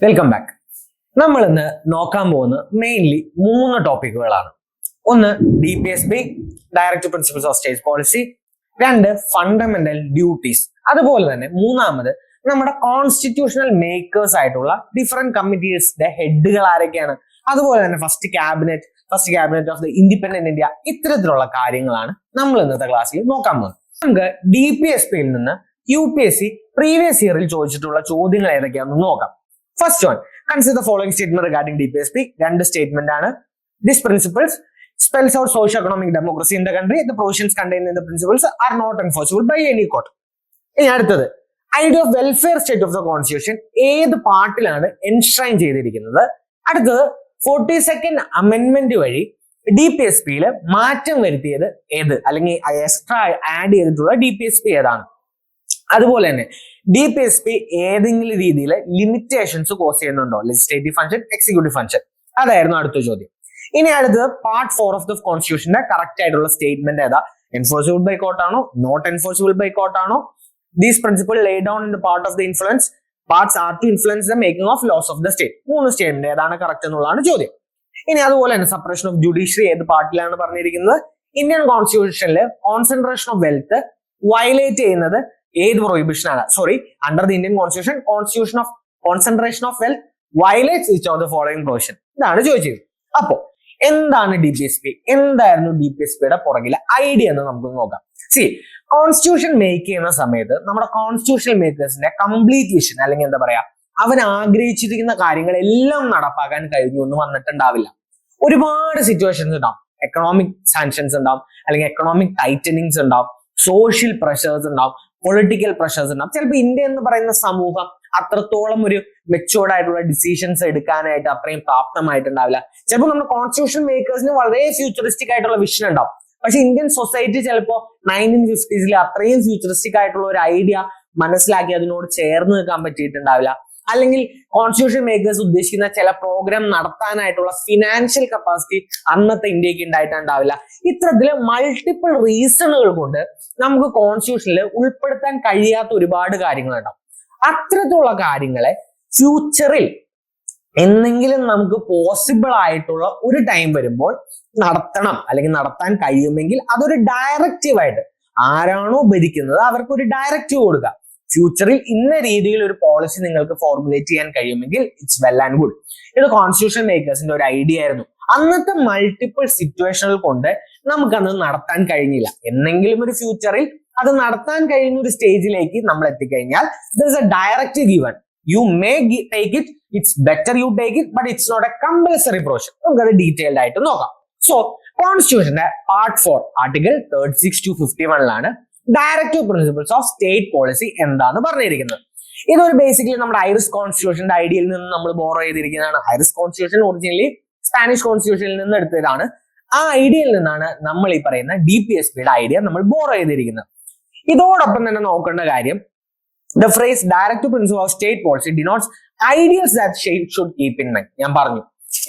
Welcome back. നമ്മൾ ഇന്ന് നോക്കാൻ പോകുന്ന മെയിൻലി 3 ടോപ്പിക്കുകളാണ്. ഒന്ന് DPSP, direct principles of state policy. 2 fundamental duties. അതുപോലെ തന്നെ മൂന്നാമത് നമ്മുടെ കോൺസ്റ്റിറ്റ്യൂഷണൽ മേക്കേഴ്സ് ആയിട്ടുള്ള ഡിഫറെന്റ് കമ്മിറ്റീസിന്റെ ഹെഡുകൾ ആരൊക്കെയാണ്, അതുപോലെ തന്നെ first cabinet of the independent India. ഇത്തരത്തിലുള്ള കാര്യങ്ങളാണ് നമ്മൾ ഇന്നത്തെ ക്ലാസ്സിൽ നോക്കാൻ പോകുന്നത്. നമുക്ക് DPSPയിൽ നിന്ന് UPSC പ്രീവിയസ് ഇയറിൽ ചോദിച്ചിട്ടുള്ള ചോദ്യങ്ങൾ ഏതൊക്കെയാണെന്ന് നോക്കാം. First one, consider the following statement regarding DPSP. രണ്ട് സ്റ്റേറ്റ്മെന്റ് ആണ്. These principles spells out socio-economic democracy in the country. The provisions contained in the principles are not enforceable by any court. ഇനി അടുത്തത്, idea of welfare state of the constitution ഏത് പാർട്ടിലാണ് എൻഷ്രൈൻ ചെയ്തിരിക്കുന്നത്? അടുത്തത്, 42nd amendment വഴി DPSPയിൽ മാറ്റം വരുത്തിയത് ഏത്, അല്ലെങ്കിൽ എക്സ്ട്രാ ആഡ് ചെയ്തിട്ടുള്ള DPSP ഏതാണ്? അതുപോലെ തന്നെ DPSP ഏതെങ്കിലും രീതിയിൽ ലിമിറ്റേഷൻസ് കോസ് ചെയ്യുന്നുണ്ടോ? Legislative function, executive function. അതായിരുന്നു അടുത്ത ചോദ്യം. ഇനി അടുത്തത്, പാർട്ട് 4 ഓഫ് ദ കോൺസ്റ്റിറ്റ്യൂഷന്റെ കറക്റ്റ് ആയിട്ടുള്ള സ്റ്റേറ്റ്മെന്റ് ഏതാ? എൻഫോഴ്സിബിൾ ബൈ കോർട്ട് ആണോ, നോട്ട് എൻഫോഴ്സിബിൾ ബൈ കോർട്ട് ആണോ? These principle lay down in the part of the influence parts are to influence the making of laws of the state. 3 statement ഏതാണ് correct എന്നുള്ളതാണ് ചോദ്യം. ഇനി അതുപോലെ തന്നെ separation of judiciary ഏത് പാർട്ടിലാണ് പറഞ്ഞിരിക്കുന്നത്? ഇന്ത്യൻ കോൺസ്റ്റിറ്റ്യൂഷനിൽ കോൺസെൻട്രേഷൻ ഓഫ് വെൽത്ത് വയലേറ്റ് ചെയ്യുന്നത് ഏത് പ്രൊഹിബിഷൻ ആണ്? Under the Indian constitution of concentration of wealth violates each of the following provision. ഇതാണ് ചോദിച്ചത്. അപ്പോ എന്താണ് DPSP? എന്തായിരുന്നു DPSPയുടെ പുറകിലെ ഐഡിയ എന്ന് നമുക്ക് നോക്കാം. കോൺസ്റ്റിറ്റ്യൂഷൻ മേക്ക് ചെയ്യുന്ന സമയത്ത് നമ്മുടെ കോൺസ്റ്റിറ്റ്യൂഷണൽ മേക്കേഴ്സിന്റെ കംപ്ലീറ്റ് വിഷൻ, അല്ലെങ്കിൽ എന്താ പറയാ, അവൻ ആഗ്രഹിച്ചിരിക്കുന്ന കാര്യങ്ങളെല്ലാം നടപ്പാക്കാൻ കഴിഞ്ഞു എന്ന് വന്നിട്ടുണ്ടാവില്ല. ഒരുപാട് സിറ്റുവേഷൻസ് ഉണ്ടാവും. എക്കണോമിക് സാങ്ഷൻസ് ഉണ്ടാവും, അല്ലെങ്കിൽ എക്കണോമിക് ടൈറ്റനിങ്സ് ഉണ്ടാവും, സോഷ്യൽ പ്രഷേഴ്സ് ഉണ്ടാവും, പൊളിറ്റിക്കൽ പ്രഷേഴ്സ് ഉണ്ടാവും. ചിലപ്പോൾ ഇന്ത്യ എന്ന് പറയുന്ന സമൂഹം അത്രത്തോളം ഒരു മെച്ചുവേർഡ് ആയിട്ടുള്ള ഡിസിഷൻസ് എടുക്കാനായിട്ട് അത്രയും പ്രാപ്തമായിട്ടുണ്ടാവില്ല. ചിലപ്പോൾ നമ്മുടെ കോൺസ്റ്റിറ്റ്യൂഷൻ മേക്കേഴ്സിന് വളരെ ഫ്യൂച്ചറിസ്റ്റിക് ആയിട്ടുള്ള വിഷൻ ഉണ്ടാവും. പക്ഷെ ഇന്ത്യൻ സൊസൈറ്റി ചിലപ്പോൾ 1950s അത്രയും ഫ്യൂച്ചറിസ്റ്റിക് ആയിട്ടുള്ള ഒരു ഐഡിയ മനസ്സിലാക്കി അതിനോട് ചേർന്ന് നിൽക്കാൻ പറ്റിയിട്ടുണ്ടാവില്ല. അല്ലെങ്കിൽ കോൺസ്റ്റിറ്റ്യൂഷൻ മേക്കേഴ്സ് ഉദ്ദേശിക്കുന്ന ചില പ്രോഗ്രാം നടത്താനായിട്ടുള്ള ഫിനാൻഷ്യൽ കപ്പാസിറ്റി അന്നത്തെ ഇന്ത്യക്ക് ഉണ്ടായിട്ടുണ്ടാവില്ല. ഇത്തരത്തില് മൾട്ടിപ്പിൾ റീസണുകൾ കൊണ്ട് നമുക്ക് കോൺസ്റ്റിറ്റ്യൂഷനിൽ ഉൾപ്പെടുത്താൻ കഴിയാത്ത ഒരുപാട് കാര്യങ്ങളുണ്ടാവും. അത്തരത്തിലുള്ള കാര്യങ്ങളെ ഫ്യൂച്ചറിൽ എന്തെങ്കിലും നമുക്ക് പോസിബിൾ ആയിട്ടുള്ള ഒരു ടൈം വരുമ്പോൾ നടത്തണം, അല്ലെങ്കിൽ നടത്താൻ കഴിയുമെങ്കിൽ അതൊരു ഡയറക്റ്റീവ് ആയിട്ട് ആരാണോ ഭരിക്കുന്നത് അവർക്ക് ഒരു ഡയറക്റ്റീവ് കൊടുക്കുക. ഫ്യൂച്ചറിൽ ഇന്ന രീതിയിൽ ഒരു പോളിസി നിങ്ങൾക്ക് ഫോർമുലേറ്റ് ചെയ്യാൻ കഴിയുമെങ്കിൽ ഇറ്റ്സ് വെൽ ആൻഡ് ഗുഡ്. ഇത് കോൺസ്റ്റിറ്റ്യൂഷൻ മേക്കേഴ്സിന്റെ ഒരു ഐഡിയ ആയിരുന്നു. അന്നത്തെ മൾട്ടിപ്പിൾ സിറ്റുവേഷനുകൾ കൊണ്ട് നമുക്കത് നടത്താൻ കഴിഞ്ഞില്ല. എന്നെങ്കിലും ഒരു ഫ്യൂച്ചറിൽ അത് നടത്താൻ കഴിയുന്ന ഒരു സ്റ്റേജിലേക്ക് നമ്മൾ എത്തിക്കഴിഞ്ഞാൽ there is a directive given. You may take it, it's better you take it, but it's not a compulsory provision. നമുക്കത് ഡീറ്റെയിൽഡ് ആയിട്ട് നോക്കാം. സോ കോൺസ്റ്റിറ്റ്യൂഷന്റെ part 4 article 36 to 51 directive principles of state policy എന്താന്ന് പറഞ്ഞിരിക്കുന്നത്. ഇതൊരു ബേസിക്കലി നമ്മുടെ Irish കോൺസ്റ്റിറ്റ്യൂഷന്റെ ഐഡിയയിൽ നിന്ന് നമ്മൾ ബോറോ ചെയ്തിരിക്കുന്നതാണ്. ഐറിഷ് കോൺസ്റ്റിറ്റ്യൂഷൻ ഒറിജിനലി സ്പാനിഷ് കോൺസ്റ്റിറ്റ്യൂഷനിൽ നിന്ന് എടുത്തതാണ്. ആ ഐഡിയയിൽ നിന്നാണ് നമ്മൾ ഈ പറയുന്ന DPSPയുടെ ഐഡിയ നമ്മൾ ബോറോ ചെയ്തിരിക്കുന്നത്. ഇതോടൊപ്പം തന്നെ നോക്കേണ്ട കാര്യം, the phrase directive principle of state policy denotes ideals that state should keep in mind. ഞാൻ പറഞ്ഞു,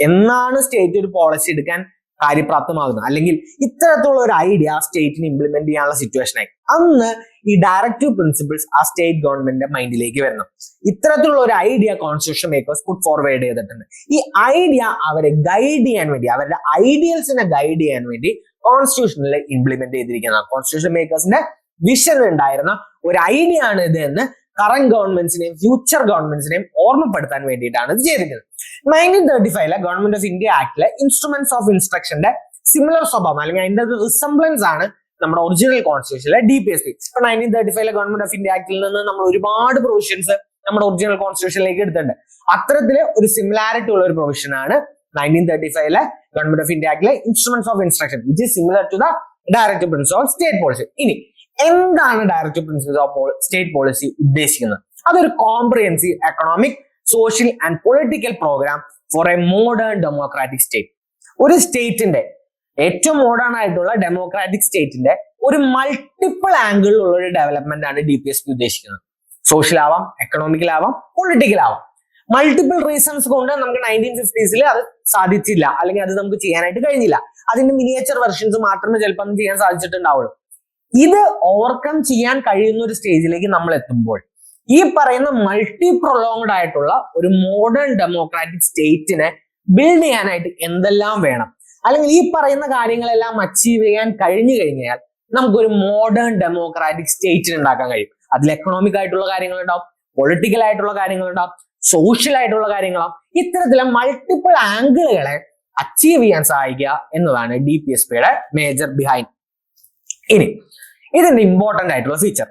എന്നാണ് സ്റ്റേറ്റ് ഒരു പോളിസി എടുക്കാൻ കാര്യപ്രാപ്തമാകുന്നത്, അല്ലെങ്കിൽ ഇത്തരത്തിലുള്ള ഒരു ഐഡിയ സ്റ്റേറ്റിന് ഇംപ്ലിമെന്റ് ചെയ്യാനുള്ള സിറ്റുവേഷൻ ആയി അന്ന് ഈ ഡയറക്റ്റീവ് പ്രിൻസിപ്പിൾസ് ആ സ്റ്റേറ്റ് ഗവൺമെന്റിന്റെ മൈൻഡിലേക്ക് വരണം. ഇത്തരത്തിലുള്ള ഒരു idea constitution makers put forward ചെയ്തിട്ടുണ്ട്. ഈ ഐഡിയ അവരെ ഗൈഡ് ചെയ്യാൻ വേണ്ടി, അവരുടെ ഐഡിയൽസിനെ ഗൈഡ് ചെയ്യാൻ വേണ്ടി കോൺസ്റ്റിറ്റ്യൂഷനിൽ ഇംപ്ലിമെന്റ് ചെയ്തിരിക്കുന്നതാണ്. കോൺസ്റ്റിറ്റ്യൂഷൻ മേക്കേഴ്സിന്റെ വിഷൻ ഉണ്ടായിരുന്ന ഒരു ഐഡിയ ആണ് ഇത് എന്ന് കറന്റ് ഗവൺമെന്റ്സിനെയും ഫ്യൂച്ചർ ഗവൺമെന്റ്സിനെയും ഓർമ്മപ്പെടുത്താൻ വേണ്ടിയിട്ടാണ് ഇത് ചെയ്തിരിക്കുന്നത്. 1935 ഗവൺമെന്റ് ഓഫ് ഇന്ത്യ ആക്ടിലെ ഇൻസ്ട്രുമെന്റ്സ് ഓഫ് ഇൻസ്ട്രക്ഷന്റെ സിമിലർ സ്വഭാവം, അല്ലെങ്കിൽ അതിന്റെ ഒരു റിസംബ്ലൻസ് ആണ് നമ്മുടെ ഒറിജിനൽ കോൺസ്റ്റിറ്റ്യൂഷനിലെ DPSP. ഇപ്പൊ 1935 ഗവൺമെന്റ് ഓഫ് ഇന്ത്യ ആക്ടിൽ നിന്ന് നമ്മൾ ഒരുപാട് പ്രൊവിഷൻസ് നമ്മുടെ ഒറിജിനൽ കോൺസ്റ്റിറ്റ്യൂഷനിലേക്ക് എടുത്തിട്ടുണ്ട്. അത്തരത്തില് ഒരു സിമിലാരിറ്റി ഉള്ള ഒരു പ്രൊവിഷൻ ആണ് 1935 ഗവൺമെന്റ് ഓഫ് ഇന്ത്യ ആക്ടിലെ instruments of instruction, which is similar to the directive principle of state policy. ഇനി എന്താണ് directive principles of state policy ഉദ്ദേശിക്കുന്നത്? അതൊരു comprehensive economic, social and political programme for a modern democratic state. ഒരു സ്റ്റേറ്റിന്റെ, ഏറ്റവും modern ആയിട്ടുള്ള democratic സ്റ്റേറ്റിന്റെ ഒരു മൾട്ടിപ്പിൾ ആംഗിളിലുള്ള ഒരു ഡെവലപ്മെന്റ് ആണ് DPSP ഉദ്ദേശിക്കുന്നത്. സോഷ്യൽ ആവാം, എക്കണോമിക്കൽ ആവാം, പൊളിറ്റിക്കൽ ആവാം. മൾട്ടിപ്പിൾ റീസൺസ് കൊണ്ട് നമുക്ക് 1950s അത് സാധിച്ചില്ല, അല്ലെങ്കിൽ അത് നമുക്ക് ചെയ്യാനായിട്ട് കഴിഞ്ഞില്ല. അതിന്റെ മിനിയേച്ചർ വെർഷൻസ് മാത്രമേ ചിലപ്പോൾ ചെയ്യാൻ സാധിച്ചിട്ടുണ്ടാവുള്ളൂ. ഇത് ഓവർകം ചെയ്യാൻ കഴിയുന്ന ഒരു സ്റ്റേജിലേക്ക് നമ്മൾ എത്തുമ്പോൾ ഈ പറയുന്ന മൾട്ടി പ്രൊലോങ്ഡ് ആയിട്ടുള്ള ഒരു മോഡേൺ ഡെമോക്രാറ്റിക് സ്റ്റേറ്റിനെ ബിൽഡ് ചെയ്യാനായിട്ട് എന്തെല്ലാം വേണം, അല്ലെങ്കിൽ ഈ പറയുന്ന കാര്യങ്ങളെല്ലാം അച്ചീവ് ചെയ്യാൻ കഴിഞ്ഞു കഴിഞ്ഞാൽ നമുക്കൊരു മോഡേൺ ഡെമോക്രാറ്റിക് സ്റ്റേറ്റിന് ഉണ്ടാക്കാൻ കഴിയും. അതിൽ എക്കണോമിക് ആയിട്ടുള്ള കാര്യങ്ങളുണ്ടാവും, പൊളിറ്റിക്കൽ ആയിട്ടുള്ള കാര്യങ്ങളുണ്ടാവും, സോഷ്യൽ ആയിട്ടുള്ള കാര്യങ്ങളാവും. ഇത്തരത്തിലെ മൾട്ടിപ്പിൾ ആംഗിളുകളെ അച്ചീവ് ചെയ്യാൻ സഹായിക്കുക എന്നതാണ് DPSPയുടെ മേജർ ബിഹൈൻഡ്. ഇനി ഇതിന്റെ ഇമ്പോർട്ടന്റ് ആയിട്ടുള്ള feature,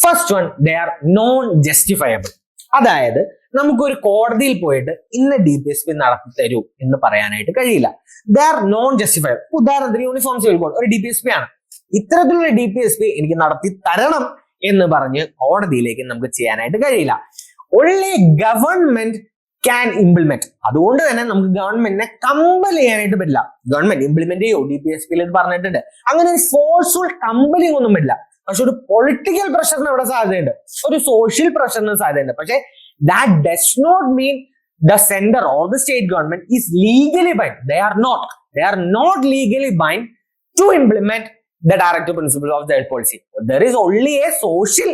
first one, they are non justifiable. അതായത് നമുക്കൊരു കോടതിയിൽ പോയിട്ട് ഇന്ന DPSP നടത്തി തരൂ എന്ന് പറയാനായിട്ട് കഴിയില്ല. They are non justifiable. ഉദാഹരണത്തിന് യൂണിഫോം സിവിൽ കോഡ് ഒരു DPSP ആണ്. ഇത്തരത്തിലുള്ള DPSP എനിക്ക് നടത്തി തരണം എന്ന് പറഞ്ഞ് കോടതിയിലേക്ക് നമുക്ക് ചെയ്യാനായിട്ട് കഴിയില്ല. Only government can implement. അതുകൊണ്ട് തന്നെ നമുക്ക് ഗവൺമെന്റിനെ കമ്പൽ ചെയ്യാനായിട്ട് പറ്റില്ല. ഗവൺമെന്റ് ഇംപ്ലിമെന്റ് ചെയ്യോ DPSPയിൽ ഇത് പറഞ്ഞിട്ടുണ്ട്. അങ്ങനെ ഒരു ഫോഴ്സ്ഫുൾ കമ്പലിംഗ് ഒന്നും പറ്റില്ല. പക്ഷെ ഒരു പൊളിറ്റിക്കൽ പ്രഷറിന് ഇവിടെ സാധ്യതയുണ്ട്, ഒരു സോഷ്യൽ പ്രഷറിന് സാധ്യതയുണ്ട്. പക്ഷെ that does not mean the center or the state government is legally bound. They are not legally bound to implement the directive principles of the health policy. There is only a social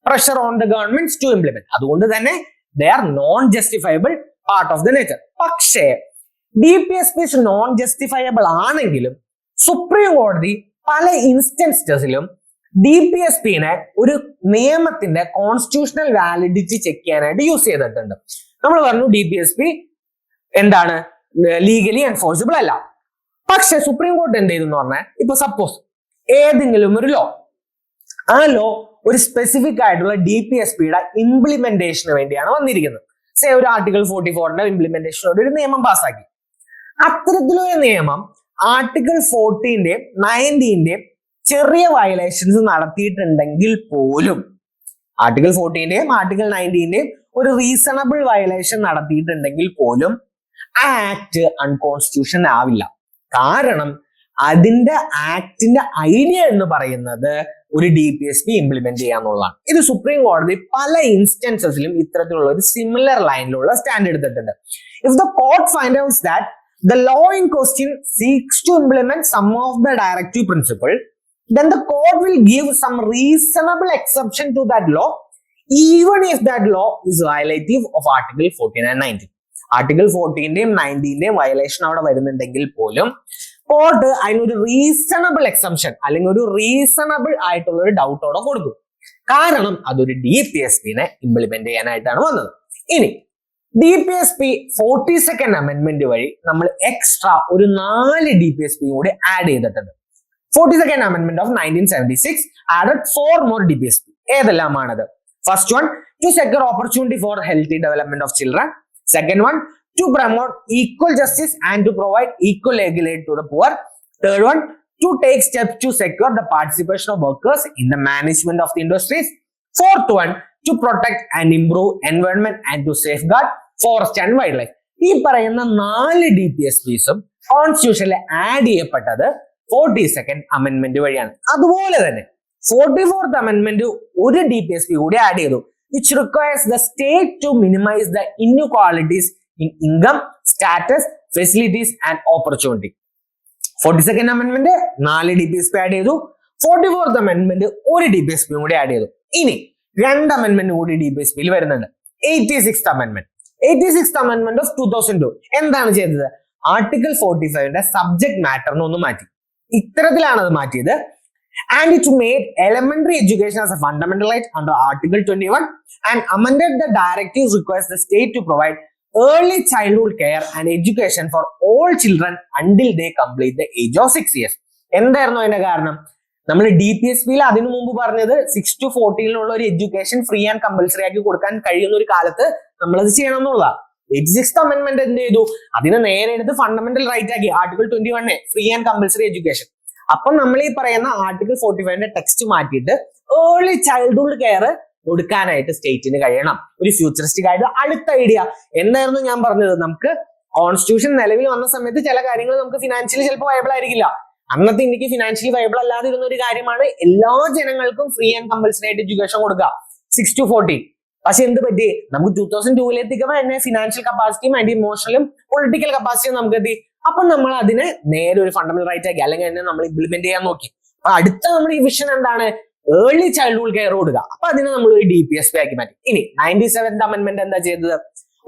pressure on the governments to implement. അതുകൊണ്ട് തന്നെ they are non-justifiable part of the nature. പക്ഷേ DPSPs non-justifiable ആണെങ്കിലും supreme കോടതി പല ഇൻസ്റ്റൻസസിലും DPSPനെ ഒരു നിയമത്തിന്റെ constitutional validity check ചെയ്യാനായിട്ട് use ചെയ്തിട്ടുണ്ട്. നമ്മൾ പറഞ്ഞു DPSP എന്താണ്, ലീഗലി എൻഫോഴ്സിബിൾ അല്ല. പക്ഷെ സുപ്രീം കോടതി എന്ത് ചെയ്തെന്ന് പറഞ്ഞാൽ, ഇപ്പൊ സപ്പോസ് ഏതെങ്കിലും ഒരു ലോ, ആ ലോ ഒരു സ്പെസിഫിക് ആയിട്ടുള്ള DPSPയുടെ ഇംപ്ലിമെന്റേഷന് വേണ്ടിയാണ് വന്നിരിക്കുന്നത്. സേ ഒരു ആർട്ടിക്കിൾ 44ന്റെ ഇംപ്ലിമെന്റേഷനോട് ഒരു നിയമം പാസ്സാക്കി. അത്തരത്തിലൊരു നിയമം ആർട്ടിക്കിൾ 14ന്റെയും 19ന്റെയും ചെറിയ വയലേഷൻസ് നടത്തിയിട്ടുണ്ടെങ്കിൽ പോലും, ആർട്ടിക്കിൾ 14ന്റെയും ആർട്ടിക്കിൾ 19ന്റെയും ഒരു റീസണബിൾ വയലേഷൻ നടത്തിയിട്ടുണ്ടെങ്കിൽ പോലും ആ ആക്ട് അൺകോൺസ്റ്റിറ്റ്യൂഷൻ ആവില്ല. കാരണം അതിന്റെ ആക്ടിന്റെ ഐഡിയ എന്ന് പറയുന്നത് ഒരു DPSP ഇംപ്ലിമെന്റ് ചെയ്യാന്നുള്ളതാണ്. ഇത് സുപ്രീം കോടതി പല ഇൻസ്റ്റൻസസിലും ഇത്തരത്തിലുള്ള ഒരു സിമിലർ ലൈനിലുള്ള സ്റ്റാൻഡ് എടുത്തിട്ടുണ്ട്. If the court find out that the law in question seeks to implement some of the directive principle, then the court will give some reasonable exception to that law, even if that law is violative of Article 14 and 19. Article 14ന്റെയും 19ന്റെയും violation അവിടെ വരുന്നുണ്ടെങ്കിൽ പോലും court അതിനൊരു reasonable exemption അല്ലെങ്കിൽ ഒരു reasonable ആയിട്ടുള്ള ഒരു ഡൗട്ടോടെ കൊടുക്കും. കാരണം അതൊരു DPSPനെ ഇംപ്ലിമെന്റ് ചെയ്യാനായിട്ടാണ് വന്നത്. ഇനി DPSP 42nd അമെന്റ്മെന്റ് വഴി നമ്മൾ എക്സ്ട്രാ ഒരു 4 DPSP കൂടി ആഡ് ചെയ്തിട്ടുണ്ട്. 42nd Amendment of 1976 added 4 more DPSP. ഏതെല്ലാമാണത്? First one, to secure opportunity for healthy development of children. Second one, to promote equal justice and to provide equal legal aid to the poor. Third one, to take steps to secure the participation of workers in the management of the industries. Fourth one, to protect and improve environment and to safeguard forest and wildlife. ഈ പറയുന്ന 4 DPSPസും കോൺസ്റ്റിറ്റ്യൂഷനിൽ add ചെയ്യപ്പെട്ടത് 42nd amendment വഴിയാണ്. അതുപോലെ തന്നെ 44th amendment ഒരു DPSP കൂടി add ചെയ്തു, which requires the state to minimize the inequalities in income, status, facilities and opportunity. 42nd amendment 4 DPSP add ചെയ്തു, 44th അമെന്റ്മെന്റ് ഒരു DPSP കൂടി ആഡ് ചെയ്തു. ഇനി 2 അമെന്റ്മെന്റ് കൂടി DPSPയിൽ വരുന്നുണ്ട്. 86th amendment. 86th amendment of 2002 എന്താണ് ചെയ്തത്? ആർട്ടിക്കിൾ 45ന്റെ സബ്ജക്ട് മാറ്ററിനെ ഒന്ന് മാറ്റി. ഇത്തരത്തിലാണ് അത് മാറ്റിയത്. And it made elementary education as a fundamental right under Article 21 and amended the directives requires the state to provide early childhood care and education for all children until they complete the age of 6 years. എന്തായിരുന്നു അതിന്റെ കാരണം? നമ്മൾ DPSPയിൽ അതിനു മുമ്പ് പറഞ്ഞത് 6 to 14 ഒരു education free and compulsory ആക്കി കൊടുക്കാൻ കഴിയുന്ന ഒരു കാലത്ത് നമ്മളത് ചെയ്യണം എന്നുള്ളതാണ്. 86th അമെന്റ്മെന്റ് എന്ത് ചെയ്തു? അതിനെ നേരെ എടുത്ത് ഫണ്ടമെന്റൽ റൈറ്റ് ആക്കി. Article 21 free and compulsory education. അപ്പൊ നമ്മൾ ഈ പറയുന്ന ആർട്ടിക്കിൾ 45ന്റെ ടെക്സ്റ്റ് മാറ്റിയിട്ട് ഏർലി ചൈൽഡ്ഹുഡ് കെയർ കൊടുക്കാനായിട്ട് സ്റ്റേറ്റിന് കഴിയണം. ഒരു ഫ്യൂച്ചറിസ്റ്റിക് ആയിട്ട് അടുത്ത ഐഡിയ എന്തായിരുന്നു ഞാൻ പറഞ്ഞത്? നമുക്ക് കോൺസ്റ്റിറ്റ്യൂഷൻ നിലവിൽ വന്ന സമയത്ത് ചില കാര്യങ്ങൾ നമുക്ക് ഫിനാൻഷ്യലി ചിലപ്പോൾ വയബിൾ ആയിരിക്കില്ല. അന്നത്തെ ഇന്ത്യക്ക് ഫിനാൻഷ്യലി വയബിൾ അല്ലാതിരുന്ന ഒരു കാര്യമാണ് എല്ലാ ജനങ്ങൾക്കും ഫ്രീ ആൻഡ് കമ്പൽസറി ആയിട്ട് എഡ്യൂക്കേഷൻ കൊടുക്കുക 6 to 14. പക്ഷെ എന്ത് പറ്റി? നമുക്ക് 2002 തന്നെ ഫിനാൻഷ്യൽ കപ്പാസിറ്റിയും അതിന്റെ ഇമോഷണലും പൊളിറ്റിക്കൽ കപ്പാസിറ്റിയും നമുക്ക് എത്തി. അപ്പൊ നമ്മൾ അതിനെ നേരെ ഒരു ഫണ്ടമെന്റൽ റൈറ്റ് ആക്കി, അല്ലെങ്കിൽ അതിനെ നമ്മൾ ഇംപ്ലിമെന്റ് ചെയ്യാൻ നോക്കി. അപ്പൊ അടുത്ത നമ്മുടെ ഈ വിഷൻ എന്താണ്? ഏർലി ചൈൽഡ്ഹുഡ് കെയർ കൊടുക്കുക. അപ്പൊ അതിനെ നമ്മൾ ഒരു DPSP ആക്കി മാറ്റി. ഇനി 97th അമെന്റ്മെന്റ് എന്താ ചെയ്തത്?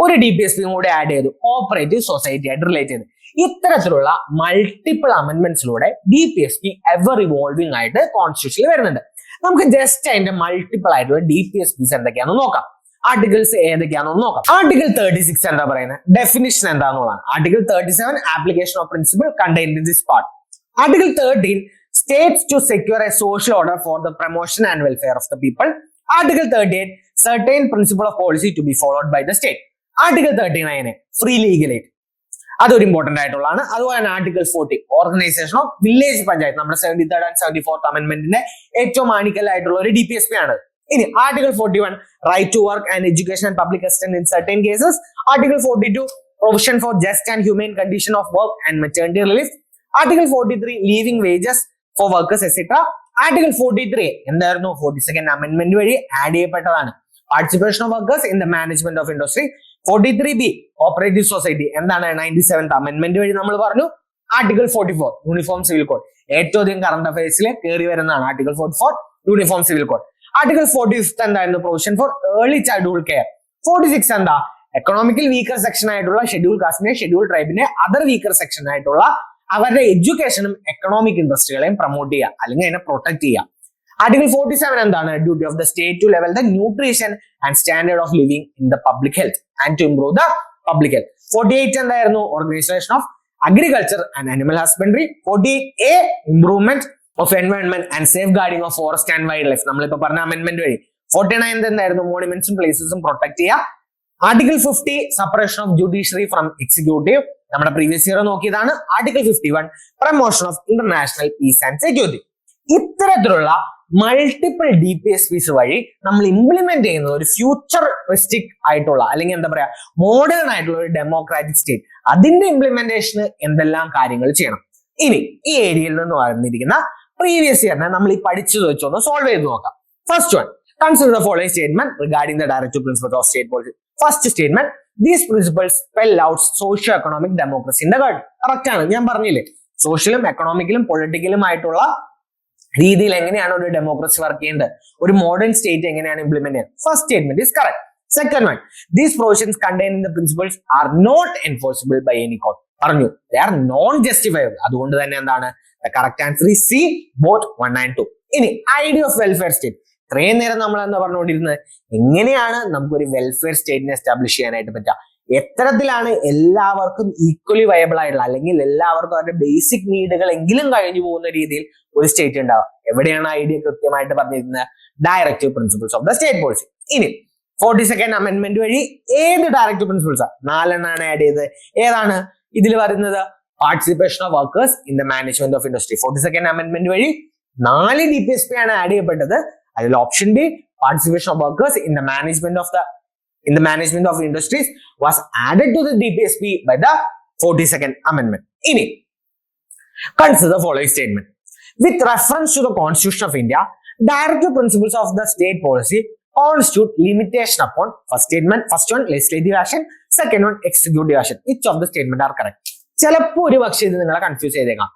ഒരു DPSP കൂടെ ആഡ് ചെയ്തു, കോഓപ്പറേറ്റീവ് സൊസൈറ്റി ആയിട്ട് റിലേറ്റ് ചെയ്ത്. ഇത്തരത്തിലുള്ള മൾട്ടിപ്പിൾ അമെന്റ്മെന്റ്സിലൂടെ DPSP എവർ ഇവോൾവിംഗ് ആയിട്ട് കോൺസ്റ്റിറ്റ്യൂഷനിൽ വരുന്നുണ്ട്. നമുക്ക് ജസ്റ്റ് അതിന്റെ മൾട്ടിപ്പിൾ ആയിട്ടുള്ള DPSPs എന്തൊക്കെയാണെന്ന് നോക്കാം. ആർട്ടിക്കിൾസ് ഏതൊക്കെയാണെന്ന് നോക്കാം. ആർട്ടിക്കിൾ 36 എന്താ പറയുന്നത്? ഡെഫിനിഷൻ എന്താണെന്നുള്ളതാണ്. Article 37 application of principle contained in this part. Article 13 states to secure a social order for the promotion and welfare of the people. Article 38 certain principle of policy to be followed by the state. Article 39 free legal aid, അതൊരു important ആയിട്ടുള്ളതാണ്. അതുപോലെ article 40 organisation of village panchayat, നമ്മുടെ 73rd and 74th അമെന്റ്മെന്റിന്റെ ഏറ്റവും ആണിക്കലായിട്ടുള്ള ഒരു DPSP ആണ്. ഇനി article 41 right to work and education and public assistance in certain cases. Article 42 provision for just and human condition of work and maternity relief. Article 43 living wages for workers etcetera. Article 43 എന്തായിരുന്നു? 42nd amendment വഴി add ചെയ്യപ്പെട്ടതാണ്. Participation of workers in the management of industry. 43B cooperative society എന്താണ്? 97th amendment വഴി നമ്മൾ പറഞ്ഞു. Article 44 uniform civil code, ഏറ്റവും അധികം current അഫയേഴ്സിൽ കയറി വരുന്നതാണ് article 44 uniform civil code. Article 45 എന്തായിരുന്നു? Provision for early childhood care. 46 എന്താ? എക്കണോമിക്കൽ വീക്കർ സെക്ഷൻ ആയിട്ടുള്ള ഷെഡ്യൂൾ കാസ്റ്റിനെ, ഷെഡ്യൂൾ ട്രൈബിനെ, അതർ വീക്കർ സെക്ഷൻ ആയിട്ടുള്ള അവരുടെ എഡ്യൂക്കേഷനും എക്കണോമിക് ഇൻഡസ്ട്രികളെയും പ്രൊമോട്ട് ചെയ്യുക അല്ലെങ്കിൽ അതിനെ പ്രൊട്ടക്ട് ചെയ്യുക. ആർട്ടിക്കിൾ 47 എന്താണ്? Duty of the state to level the nutrition and standard of living in the public health and to improve the public health. 48 എന്തായിരുന്നു? Organisation of agriculture and animal husbandry. 48A improvement of environment and safeguarding of forest and wildlife, നമ്മളിപ്പോ പറഞ്ഞ amendment വഴി. 49 എന്തായിരുന്നു? മോണുമെന്റ്സും പ്ലേസസും protect ചെയ്യുക. Article 50 separation of judiciary from executive, നമ്മുടെ previous year നോക്കിയതാണ്. Article 51 promotion of international piece and security. ഇത്തരത്തിലുള്ള മൾട്ടിപ്പിൾ DPSPs വഴി നമ്മൾ ഇംപ്ലിമെന്റ് ചെയ്യുന്നത് ഒരു ഫ്യൂച്ചറിസ്റ്റിക് ആയിട്ടുള്ള അല്ലെങ്കിൽ എന്താ പറയാ മോഡേൺ ആയിട്ടുള്ള ഒരു ഡെമോക്രാറ്റിക് സ്റ്റേറ്റ്, അതിന്റെ ഇംപ്ലിമെന്റേഷന് എന്തെല്ലാം കാര്യങ്ങൾ ചെയ്യണം. ഇനി ഈ ഏരിയയിൽ നിന്ന് വന്നിരിക്കുന്ന പ്രീവിയസ് ഇയറിനെ നമ്മൾ ഈ പഠിച്ചത് വെച്ചൊന്ന് സോൾവ് ചെയ്ത് നോക്കാം. First one, consider the following statement regarding the directive principles of state policy. First statement, these principles spell out socio economic democracy in the world. Correct ആണ്. ഞാൻ പറഞ്ഞില്ലേ, സോഷ്യലും എക്കണോമിക്കലും പൊളിറ്റിക്കലും ആയിട്ടുള്ള രീതിയിൽ എങ്ങനെയാണ് ഒരു ഡെമോക്രസി വർക്ക് ചെയ്യേണ്ടത്, ഒരു മോഡേൺ സ്റ്റേറ്റ് എങ്ങനെയാണ് ഇംപ്ലിമെന്റ് ചെയ്യുന്നത്. First statement is correct. Second one, these provisions contained in the principles are not enforceable by any court. പറഞ്ഞു, they are non justifiable. അതുകൊണ്ട് തന്നെ എന്താണ്? The correct answer is C, both 1 and 2. ഇനി idea of welfare state. ഇത്രയും നേരം നമ്മൾ എന്താ പറഞ്ഞുകൊണ്ടിരുന്നത്? എങ്ങനെയാണ് നമുക്കൊരു വെൽഫെയർ സ്റ്റേറ്റിനെ എസ്റ്റാബ്ലിഷ് ചെയ്യാനായിട്ട് പറ്റുക, എത്തരത്തിലാണ് എല്ലാവർക്കും ഈക്വലി വയബിൾ ആയിട്ടുള്ള അല്ലെങ്കിൽ എല്ലാവർക്കും അവരുടെ ബേസിക് നീഡുകൾ എങ്കിലും കഴിഞ്ഞു പോകുന്ന രീതിയിൽ ഒരു സ്റ്റേറ്റ് ഉണ്ടാവുക. എവിടെയാണ് ഐഡിയ കൃത്യമായിട്ട് പറഞ്ഞിരുന്നത്? Directive principles of the state policy. ഇനി 42nd അമെന്റ്മെന്റ് വഴി ഏത് ഡയറക്റ്റീവ് പ്രിൻസിപ്പിൾസാ? 4 ആഡ് ചെയ്ത്. ഏതാണ് ഇതിൽ വരുന്നത്? Participation of workers in the management of industry. 42nd amendment വഴി 4 DPSP ആണ് ആഡ് ചെയ്യപ്പെട്ടത്. അതിൽ option B, participation of workers in the management of industries was added to the DPSP by the 42nd amendment. Ini consider the following statement. With reference to the Constitution of India, directive principles of the state policy constitute limitation upon first one legislative action, second one executive action. Each of the statement are correct. ചിലപ്പോൾ ഒരു പക്ഷേ ഇത് നിങ്ങളെ confuse ചെയ്തേക്കാം.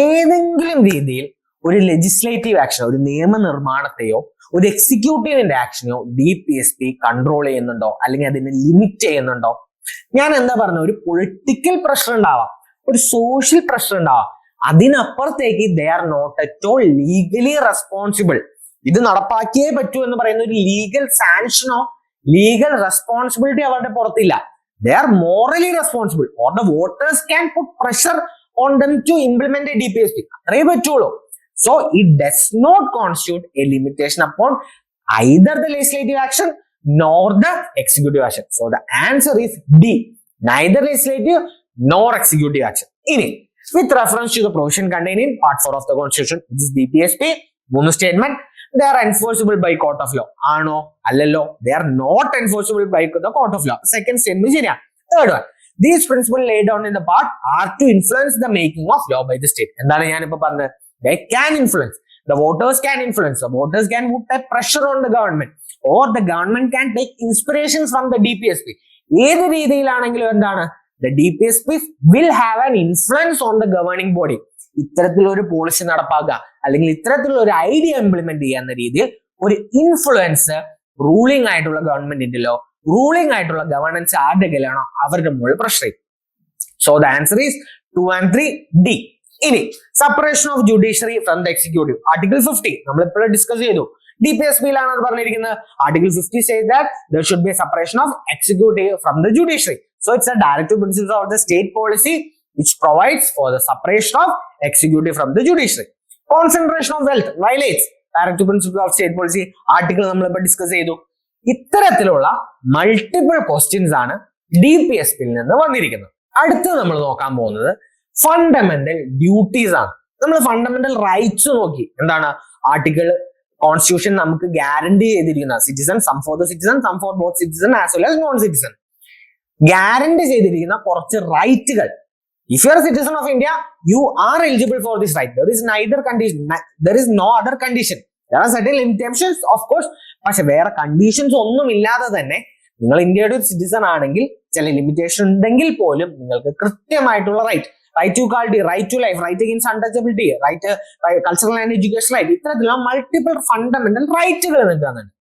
ഏതെങ്കിലും രീതിയിൽ ഒരു legislative action, ഒരു നിയമനിർമ്മാണത്തെയോ ഒരു എക്സിക്യൂട്ടീവിന്റെ ആക്ഷനെയോ DPSP കൺട്രോൾ ചെയ്യുന്നുണ്ടോ അല്ലെങ്കിൽ അതിനെ ലിമിറ്റ് ചെയ്യുന്നുണ്ടോ? ഞാൻ എന്താ പറഞ്ഞ, ഒരു പൊളിറ്റിക്കൽ പ്രഷർ ഉണ്ടാവാം, ഒരു സോഷ്യൽ പ്രഷർ ഉണ്ടാവാം, അതിനപ്പുറത്തേക്ക് they are not at all legally responsible. ഇത് നടപ്പാക്കിയേ പറ്റൂ എന്ന് പറയുന്ന ഒരു ലീഗൽ സാങ്ഷനോ ലീഗൽ റെസ്പോൺസിബിലിറ്റി അവരുടെ പുറത്തില്ല. They are morally responsible or the voters can put pressure on them to implement DPSP. അത്രേ പറ്റുള്ളൂ. So it does not constitute a limitation upon either the legislative action nor the executive action. So the answer is D, neither legislative nor executive action. Ini with reference to the provision contained in part 4 of the Constitution, which is DPSP, മൂന്ന് statement, they are enforceable by court of law. ആണോ? അല്ലല്ലോ. They are not enforceable by the court of law. Second statement ശരിയാണ്. Third one, these principles laid down in the part are to influence the making of law by the state. എന്താണ് ഞാനിപ്പോ പറഞ്ഞത്? They can influence. The voters can influence. The voters can put a pressure on the government, or the government can take inspirations from the DPSP. ഏത് രീതിയിലാണെങ്കിലും എന്താണ്? The DPSP will have an influence on the governing body. ഇത്തരത്തിലൊരു policy നടപ്പാക്കുക അല്ലെങ്കിൽ ഇത്തരത്തിലുള്ള ഒരു idea implement ചെയ്യുന്ന രീതിയിൽ ഒരു ഇൻഫ്ലുവൻസ് റൂളിംഗ് ആയിട്ടുള്ള ഗവൺമെന്റിന്റെയോ റൂളിംഗ് ആയിട്ടുള്ള ഗവർണൻസ് ആരുടെ കയ്യിലാണോ അവരുടെ മുകളിൽ പ്രഷർ ചെയ്യും. So the answer is 2 and 3 D. ഇനി separation of judiciary from the executive, article 50 നമ്മൾ ഇപ്പോഴും ഡിസ്കസ് ചെയ്തു. DPSP-ലാണ് അത് പറഞ്ഞിരിക്കുന്നത്. ആർട്ടിക്കിൾ 50 says that there should be a separation of executive from the judiciary. So it's a directive principle of the state policy which provides for the separation of executive from the judiciary. Concentration of wealth violates directive principle of state policy. Article നമ്മളിപ്പോൾ discuss ചെയ്തു. ഇത്തരത്തിലുള്ള multiple questions ആണ് DPSP-യിൽ നിന്ന് വന്നിരിക്കുന്നത്. അടുത്ത് നമ്മൾ നോക്കാൻ പോകുന്നത് ഫണ്ടമെന്റൽ ഡ്യൂട്ടീസ് ആണ്. നമ്മൾ ഫണ്ടമെന്റൽ റൈറ്റ്സ് നോക്കി. എന്താണ് ആർട്ടിക്കിൾ കോൺസ്റ്റിറ്റ്യൂഷൻ നമുക്ക് ഗ്യാരണ്ടി ചെയ്തിരിക്കുന്ന citizen, some for the citizen, some for both citizen as well as non citizen, guarantee ചെയ്തിരിക്കുന്ന കുറച്ച് റൈറ്റുകൾ. If you are citizen of India you are eligible for this right. There is neither condition, there is no other condition. There are certain limitations of course. പക്ഷെ വേറെ conditions ഒന്നും ഇല്ലാതെ തന്നെ നിങ്ങൾ ഇന്ത്യയുടെ ഒരു സിറ്റിസൺ ആണെങ്കിൽ ചില ലിമിറ്റേഷൻ ഉണ്ടെങ്കിൽ പോലും നിങ്ങൾക്ക് കൃത്യമായിട്ടുള്ള right to equality, right to life, right against untouchability, right cultural and education right, ഇത്തരത്തിലുള്ള മൾട്ടിപ്പിൾ ഫണ്ടമെന്റൽ റൈറ്റുകൾ നിൽക്കുന്നുണ്ട്.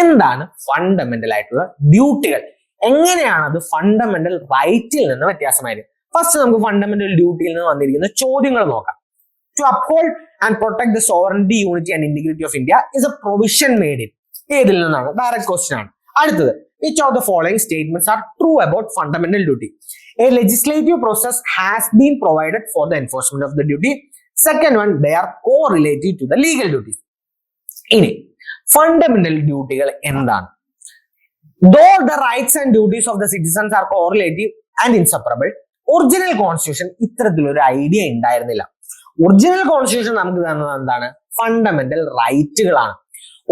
എന്താണ് ഫണ്ടമെന്റൽ ആയിട്ടുള്ള ഡ്യൂട്ടികൾ? എങ്ങനെയാണ് അത് ഫണ്ടമെന്റൽ റൈറ്റിൽ നിന്ന് വ്യത്യാസമായത്? ഫസ്റ്റ് നമുക്ക് ഫണ്ടമെന്റൽ ഡ്യൂട്ടിയിൽ നിന്ന് വന്നിരിക്കുന്ന ചോദ്യങ്ങൾ നോക്കാം. To uphold and protect the sovereignty, unity and integrity of India is a provision made in. ഏതിൽ നിന്നാണ്? ഡയറക്റ്റ് ക്വസ്റ്റ്യൻ ആണ്. അടുത്തത്, which of the following statements are true about fundamental duty? A legislative process has been provided for the enforcement of the duty. Second one, they are correlated to the legal duties. ഇനി fundamental ഡ്യൂട്ടികൾ എന്താണ്? Though the rights and duties of the citizens are correlative and inseparable, original constitution ഇത്തരത്തിലൊരു idea ഉണ്ടായിരുന്നില്ല. Original constitution നമുക്ക് തന്നത് എന്താണ്? Fundamental റൈറ്റുകളാണ്.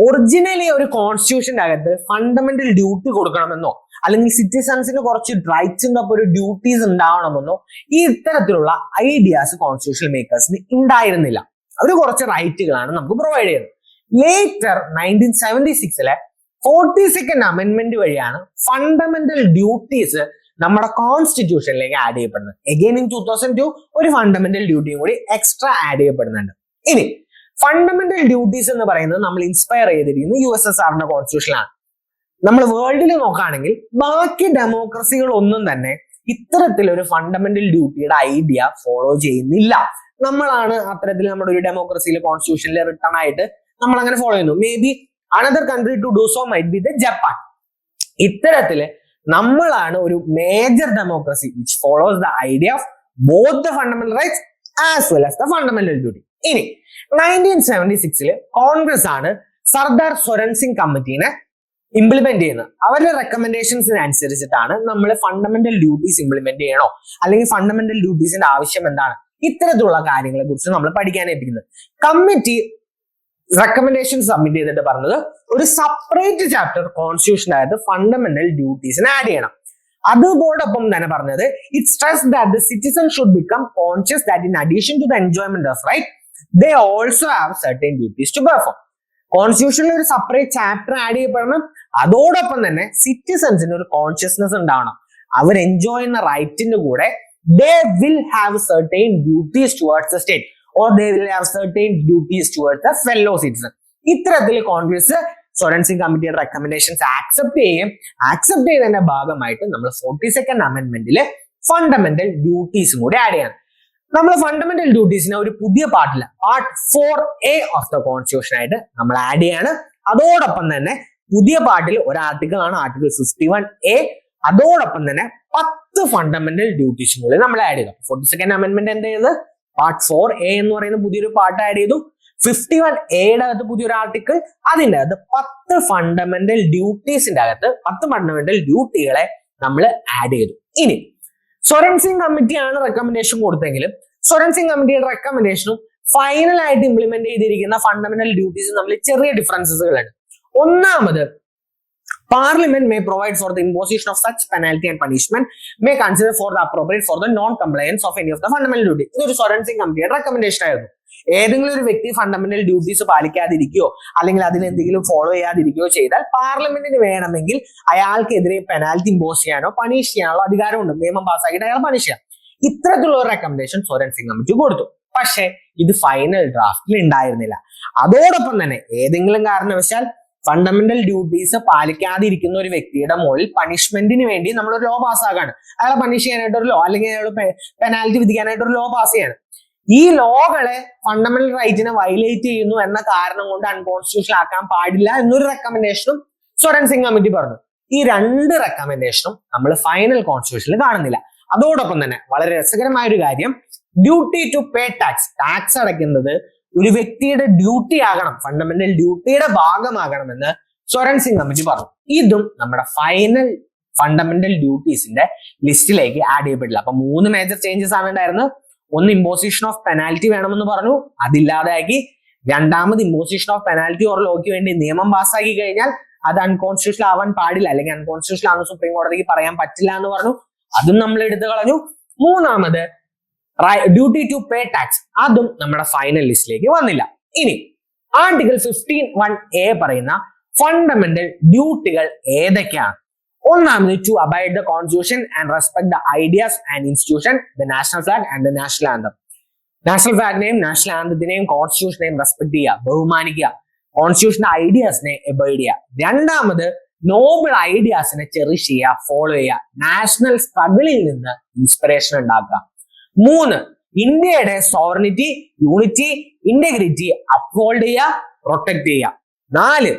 Originally ഒരു കോൺസ്റ്റിറ്റ്യൂഷന്റെ അകത്ത് fundamental duty കൊടുക്കണമെന്നോ അല്ലെങ്കിൽ സിറ്റിസൺസിന് കുറച്ച് റൈറ്റ്സിന്റെ ഒപ്പം ഒരു ഡ്യൂട്ടീസ് ഉണ്ടാവണമെന്നോ ഈ ഇത്തരത്തിലുള്ള ഐഡിയാസ് കോൺസ്റ്റിറ്റ്യൂഷൻ മേക്കേഴ്സിന് ഉണ്ടായിരുന്നില്ല. അവർ കുറച്ച് റൈറ്റുകളാണ് നമുക്ക് പ്രൊവൈഡ് ചെയ്യുന്നത്. ലേറ്റർ 1976 42nd അമെന്റ്മെന്റ് വഴിയാണ് ഫണ്ടമെന്റൽ ഡ്യൂട്ടീസ് നമ്മുടെ കോൺസ്റ്റിറ്റ്യൂഷനിലേക്ക് ആഡ് ചെയ്യപ്പെടുന്നത്. എഗെയിൻ ഇൻ 2002 ഒരു ഫണ്ടമെന്റൽ ഡ്യൂട്ടിയും കൂടി എക്സ്ട്രാ ആഡ് ചെയ്യപ്പെടുന്നുണ്ട്. ഇനി ഫണ്ടമെന്റൽ ഡ്യൂട്ടീസ് എന്ന് പറയുന്നത് നമ്മൾ ഇൻസ്പയർ ചെയ്തിരിക്കുന്നത് USSRന്റെ കോൺസ്റ്റിറ്റ്യൂഷനാണ്. നമ്മൾ വേൾഡിൽ നോക്കുകയാണെങ്കിൽ ബാക്കി ഡെമോക്രസികൾ ഒന്നും തന്നെ ഇത്തരത്തിലൊരു ഫണ്ടമെന്റൽ ഡ്യൂട്ടിയുടെ ഐഡിയ ഫോളോ ചെയ്യുന്നില്ല. നമ്മളാണ് അത്തരത്തിൽ നമ്മുടെ ഒരു ഡെമോക്രസിയിലെ കോൺസ്റ്റിറ്റ്യൂഷനിൽ റിട്ടേൺ ആയിട്ട് നമ്മൾ അങ്ങനെ ഫോളോ ചെയ്യുന്നു. May be another country to do so might be the Japan. ഇത്തരത്തില് നമ്മളാണ് ഒരു major democracy which follows the idea of both the fundamental rights as well as the fundamental duty. ഇനി 1976 കോൺഗ്രസ് ആണ് സർദാർ സ്വരൺ സിംഗ് കമ്മിറ്റീനെ ഇംപ്ലിമെന്റ് ചെയ്യുന്നത്. അവരുടെ റെക്കമെൻഡേഷൻസിന് അനുസരിച്ചിട്ടാണ് നമ്മൾ ഫണ്ടമെന്റൽ ഡ്യൂട്ടീസ് ഇംപ്ലിമെന്റ് ചെയ്യണോ അല്ലെങ്കിൽ ഫണ്ടമെന്റൽ ഡ്യൂട്ടീസിന്റെ ആവശ്യം എന്താണ്, ഇത്തരത്തിലുള്ള കാര്യങ്ങളെ കുറിച്ച് നമ്മൾ പഠിക്കാൻ ഏൽപ്പിക്കുന്നത്. കമ്മിറ്റി റെക്കമെൻഡേഷൻ സബ്മിറ്റ് ചെയ്തിട്ട് പറഞ്ഞത് ഒരു സെപ്പറേറ്റ് ചാപ്റ്റർ കോൺസ്റ്റിറ്റ്യൂഷനകത്ത് ഫണ്ടമെന്റൽ ഡ്യൂട്ടീസിന് ആഡ് ചെയ്യണം. അതോടൊപ്പം തന്നെ പറഞ്ഞത് it stress that the citizen should become conscious that in addition to the enjoyment of right they also have certain duties to perform. കോൺസ്റ്റിറ്റ്യൂഷനിൽ ഒരു സെപ്പറേറ്റ് ചാപ്റ്റർ ആഡ് ചെയ്യപ്പെടണം. അതോടൊപ്പം തന്നെ സിറ്റിസൺസിന് ഒരു കോൺഷ്യസ്നെസ് ഉണ്ടാവണം. അവർ എൻജോയ് ചെയ്യുന്ന റൈറ്റിന്റെ കൂടെ they will have certain duties towards the state or they will have certain duties towards the fellow citizen. ഇത്തരത്തിൽ കോൺഗ്രസ് സ്വരൺ സിംഗ് കമ്മിറ്റിയുടെ റെക്കമെൻഡേഷൻസ് ആക്സെപ്റ്റ് ചെയ്തതിന്റെ ഭാഗമായിട്ട് നമ്മൾ 42nd അമെന്റ്മെന്റിൽ ഫണ്ടമെന്റൽ ഡ്യൂട്ടീസും കൂടി ആഡ് ചെയ്യണം. നമ്മൾ ഫണ്ടമെന്റൽ ഡ്യൂട്ടീസിനെ ഒരു പുതിയ പാർട്ടില്ല part 4A of the constitution ആയിട്ട് നമ്മൾ ആഡ് ചെയ്യാണ്. അതോടൊപ്പം തന്നെ പുതിയ പാർട്ടിൽ ഒരു ആർട്ടിക്കിൾ ആണ് ആർട്ടിക്കിൾ 51A. അതോടൊപ്പം തന്നെ 10 ഫണ്ടമെന്റൽ ഡ്യൂട്ടീസും കൂടി നമ്മൾ ആഡ് ചെയ്തു. 42nd അമെന്റ്മെന്റ് എന്ത് ചെയ്തത്? പാർട്ട് 4A എന്ന് പറയുന്ന പുതിയൊരു പാർട്ട് ആഡ് ചെയ്തു. 51Aയുടെ അകത്ത് പുതിയൊരു ആർട്ടിക്കിൾ, അതിൻ്റെ അകത്ത് 10 ഫണ്ടമെന്റൽ ഡ്യൂട്ടീസിന്റെ അകത്ത് 10 ഫണ്ടമെന്റൽ ഡ്യൂട്ടികളെ നമ്മൾ ആഡ് ചെയ്തു. ഇനി സ്വരൺ സിംഗ് കമ്മിറ്റിയാണ് റെക്കമെൻഡേഷൻ കൊടുത്തെങ്കിലും സ്വരൺ സിംഗ് കമ്മിറ്റിയുടെ റെക്കമെൻഡേഷനും ഫൈനൽ ആയിട്ട് ഇംപ്ലിമെന്റ് ചെയ്തിരിക്കുന്ന ഫണ്ടമെന്റൽ ഡ്യൂട്ടീസും തമ്മിൽ ചെറിയ ഡിഫറൻസുകളുണ്ട്. ഒന്നാമത്, Parliament may provide for the imposition of such penalty and punishment may consider for the appropriate for the non-compliance of any of the fundamental duties. ഇതൊരു സ്വരൺ സിംഗ് കമ്മിറ്റിയുടെ റെക്കമെൻഡേഷൻ ആയിരുന്നു. ഏതെങ്കിലും ഒരു വ്യക്തി ഫണ്ടമെന്റൽ ഡ്യൂട്ടീസ് പാലിക്കാതിരിക്കുകയോ അല്ലെങ്കിൽ അതിലെന്തെങ്കിലും ഫോളോ ചെയ്യാതിരിക്കുകയോ ചെയ്താൽ പാർലമെന്റിന് വേണമെങ്കിൽ അയാൾക്കെതിരെ പെനാൽറ്റി ഇമ്പോസ് ചെയ്യാനോ പണിഷ് ചെയ്യാനോ അധികാരമുണ്ട്. നിയമം പാസ്സാക്കിയിട്ട് അയാൾ പണിഷ് ചെയ്യാം. ഇത്തരത്തിലുള്ള ഒരു റെക്കമെൻഡേഷൻ സ്വരൺ സിംഗ് കമ്മിറ്റി കൊടുത്തു. പക്ഷെ ഇത് ഫൈനൽ ഡ്രാഫ്റ്റിൽ ഉണ്ടായിരുന്നില്ല. അതോടൊപ്പം തന്നെ ഏതെങ്കിലും കാരണവശാൽ ഫണ്ടമെന്റൽ ഡ്യൂട്ടീസ് പാലിക്കാതിരിക്കുന്ന ഒരു വ്യക്തിയുടെ മുകളിൽ പണിഷ്മെന്റിന് വേണ്ടി നമ്മളൊരു ലോ പാസ്സാക്കാണ്. അയാളെ പണിഷ് ചെയ്യാനായിട്ട് ഒരു ലോ, അല്ലെങ്കിൽ അയാൾ പെനാൽറ്റി വിധിക്കാനായിട്ട് ഒരു ലോ പാസ് ചെയ്യാണ്. ഈ ലോകളെ ഫണ്ടമെന്റൽ റൈറ്റിനെ വയലേറ്റ് ചെയ്യുന്നു എന്ന കാരണം കൊണ്ട് അൺകോൺസ്റ്റിറ്റ്യൂഷണൽ ആക്കാൻ പാടില്ല എന്നൊരു റെക്കമെൻഡേഷനും സ്വരൻ സിംഗ് കമ്മിറ്റി പറഞ്ഞു. ഈ രണ്ട് റെക്കമെൻഡേഷനും നമ്മൾ ഫൈനൽ കോൺസ്റ്റിറ്റ്യൂഷനിൽ കാണുന്നില്ല. അതോടൊപ്പം തന്നെ വളരെ രസകരമായ ഒരു കാര്യം, duty to pay tax, tax അടയ്ക്കുന്നത് ഒരു വ്യക്തിയുടെ ഡ്യൂട്ടി ആകണം, ഫണ്ടമെന്റൽ ഡ്യൂട്ടിയുടെ ഭാഗമാകണമെന്ന് സ്വരൻ സിംഗ് കമ്മിറ്റി പറഞ്ഞു. ഇതും നമ്മുടെ ഫൈനൽ ഫണ്ടമെന്റൽ ഡ്യൂട്ടീസിന്റെ ലിസ്റ്റിലേക്ക് ആഡ് ചെയ്യപ്പെട്ടില്ല. അപ്പൊ 3 മേജർ ചേഞ്ചസ് ആണ് ഉണ്ടായിരുന്നത്. ഒന്ന്, ഇമ്പോസിഷൻ ഓഫ് പെനാൽറ്റി വേണമെന്ന് പറഞ്ഞു, അതില്ലാതാക്കി. രണ്ടാമത്, ഇമ്പോസിഷൻ ഓഫ് പെനാൽറ്റി ഓർ ലോയ്ക്ക് വേണ്ടി നിയമം പാസ്സാക്കി കഴിഞ്ഞാൽ അത് അൺകോൺസ്റ്റിറ്റ്യൂഷണൽ ആവാൻ പാടില്ല, അല്ലെങ്കിൽ അൺകോൺസ്റ്റിറ്റ്യൂഷണൽ ആണെന്ന് സുപ്രീം കോടതിക്ക് പറയാൻ പറ്റില്ല എന്ന് പറഞ്ഞു. അതും നമ്മൾ എടുത്തു കളഞ്ഞു. മൂന്നാമത്, ഡ്യൂട്ടി ടു പേ ടാക്സ്, അതും നമ്മുടെ ഫൈനൽ ലിസ്റ്റിലേക്ക് വന്നില്ല. ഇനി ആർട്ടിക്കിൾ 15(1)(a) പറയുന്ന ഫണ്ടമെന്റൽ ഡ്യൂട്ടികൾ ഏതൊക്കെയാണ്? ഒന്നാമത്, to abide the constitution and respect the ideas and institution, the national flag and the national anthem. National ഫ്ലാഗിനെയും നാഷണൽ ആന്തത്തിനെയും കോൺസ്റ്റിറ്റ്യൂഷനെയും റെസ്പെക്ട് ചെയ്യുക, ബഹുമാനിക്കുക, കോൺസ്റ്റിറ്റ്യൂഷന്റെ ഐഡിയാസിനെ എബൈഡ് ചെയ്യുക. രണ്ടാമത്, നോബിൾ ഐഡിയാസിനെ ചെറിഷ് ചെയ്യുക, ഫോളോ ചെയ്യുക, നാഷണൽ സ്ട്രഗിളിൽ നിന്ന് ഇൻസ്പിറേഷൻ ഉണ്ടാക്കുക. 3, ഇന്ത്യയുടെ സോവറിനിറ്റി, യൂണിറ്റി, ഇന്റഗ്രിറ്റി അപ്ഹോൾഡ് ചെയ്യുക, പ്രൊട്ടക്ട് ചെയ്യുക. 4,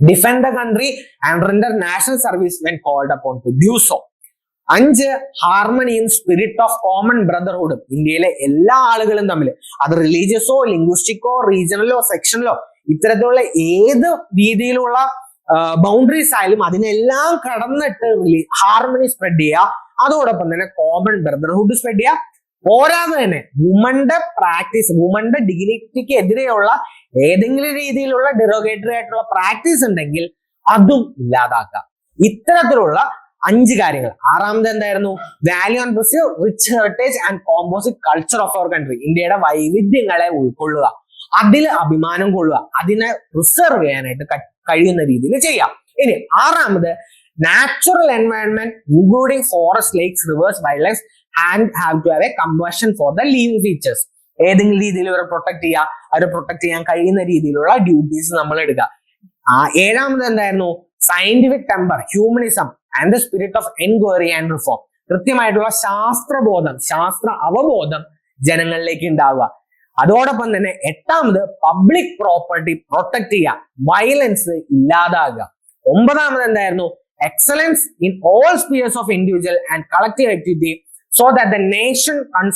defend the country and render national service when called upon to do so. 5, ഹാർമണിയും spirit of common ബ്രദർഹുഡും, ഇന്ത്യയിലെ എല്ലാ ആളുകളും തമ്മിൽ, അത് റിലീജിയസോ ലിംഗ്വിസ്റ്റിക്കോ റീജിയണലോ സെക്ഷനിലോ ഇത്തരത്തിലുള്ള ഏത് രീതിയിലുള്ള ബൗണ്ടറീസ് ആയാലും അതിനെല്ലാം കടന്നിട്ട് ഹാർമണി സ്പ്രെഡ് ചെയ്യുക, അതോടൊപ്പം തന്നെ കോമൺ ബ്രദർഹുഡ് സ്പ്രെഡ് ചെയ്യുക. പോരാതെ തന്നെ വുമന്റെ പ്രാക്ടീസ്, വുമന്റെ ഡിഗ്നിറ്റിക്ക് എതിരെയുള്ള ഏതെങ്കിലും രീതിയിലുള്ള ഡെറോഗേറ്ററി ആയിട്ടുള്ള പ്രാക്ടീസ് ഉണ്ടെങ്കിൽ അതും ഇല്ലാതാക്കുക. ഇത്തരത്തിലുള്ള 5 കാര്യങ്ങൾ. ആറാമത് എന്തായിരുന്നു? Value and preserve rich heritage and composite culture of our country, ഇന്ത്യയുടെ വൈവിധ്യങ്ങളെ ഉൾക്കൊള്ളുക, അതിൽ അഭിമാനം കൊള്ളുക, അതിനെ പ്രിസർവ് ചെയ്യാനായിട്ട് കഴിയുന്ന രീതിയിൽ ചെയ്യാം. ഇനി 6, natural environment including forest, lakes, rivers, wildlife and have to have a compassion for the living features. ഏതെങ്കിലും രീതിയിൽ അവരെ പ്രൊട്ടക്ട് ചെയ്യുക, അവരെ പ്രൊട്ടക്ട് ചെയ്യാൻ കഴിയുന്ന രീതിയിലുള്ള ഡ്യൂട്ടീസ് നമ്മൾ എടുക്കുക. 7 എന്തായിരുന്നു? Scientific temper, humanism and the spirit of enquiry and reform, കൃത്യമായിട്ടുള്ള ശാസ്ത്രബോധം, ശാസ്ത്ര അവബോധം ജനങ്ങളിലേക്ക് ഉണ്ടാവുക. അതോടൊപ്പം തന്നെ 8, പബ്ലിക് പ്രോപ്പർട്ടി പ്രൊട്ടക്ട് ചെയ്യുക, വയലൻസ് ഇല്ലാതാകുക. 9 എന്തായിരുന്നു? Excellence in all spheres of individual and collective activity so that the nation